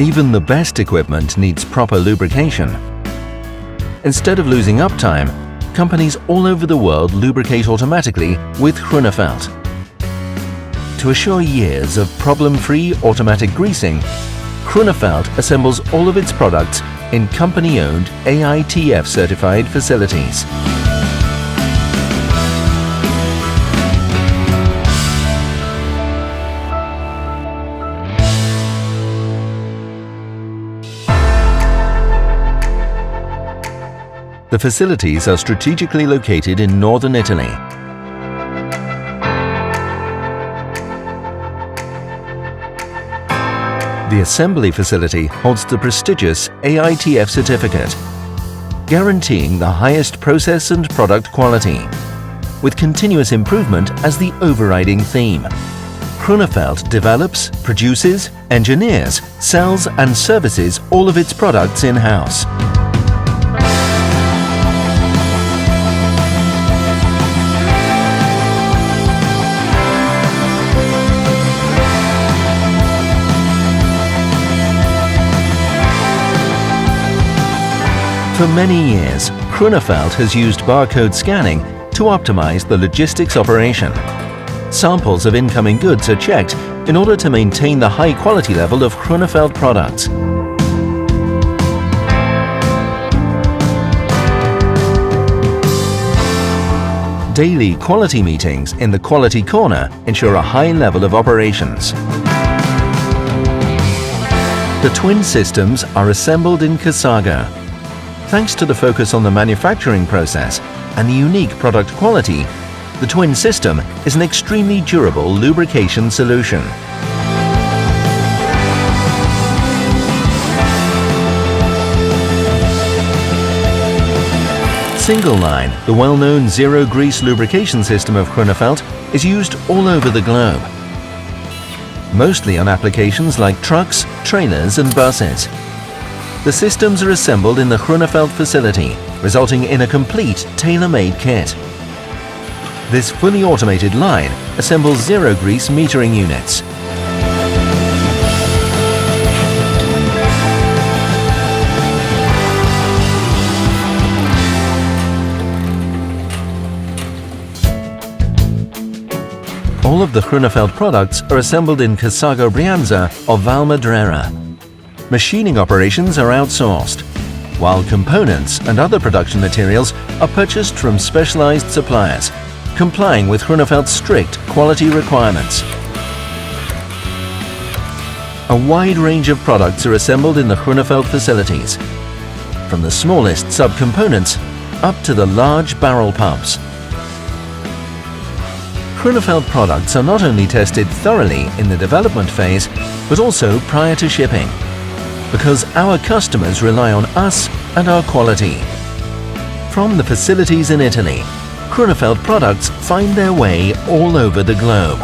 Even the best equipment needs proper lubrication. Instead of losing uptime, companies all over the world lubricate automatically with Groeneveld. To assure years of problem-free automatic greasing, Groeneveld assembles all of its products in company-owned AITF-certified facilities. The facilities are strategically located in northern Italy. The assembly facility holds the prestigious AITF certificate, guaranteeing the highest process and product quality, with continuous improvement as the overriding theme. Groeneveld develops, produces, engineers, sells and services all of its products in-house. For many years, Groeneveld has used barcode scanning to optimize the logistics operation. Samples of incoming goods are checked in order to maintain the high quality level of Groeneveld products. Daily quality meetings in the quality corner ensure a high level of operations. The twin systems are assembled in Cassago. Thanks to the focus on the manufacturing process and the unique product quality, the twin system is an extremely durable lubrication solution. Single line, the well-known zero-grease lubrication system of Groeneveld, is used all over the globe, mostly on applications like trucks, trailers and buses. The systems are assembled in the Groeneveld facility, resulting in a complete tailor-made kit. This fully automated line assembles zero-grease metering units. All of the Groeneveld products are assembled in Cassago Brianza and Valmadrera. Machining operations are outsourced, while components and other production materials are purchased from specialized suppliers, complying with Groeneveld's strict quality requirements. A wide range of products are assembled in the Groeneveld facilities, from the smallest subcomponents up to the large barrel pumps. Groeneveld products are not only tested thoroughly in the development phase, but also prior to shipping, because our customers rely on us and our quality. From the facilities in Italy, Groeneveld products find their way all over the globe.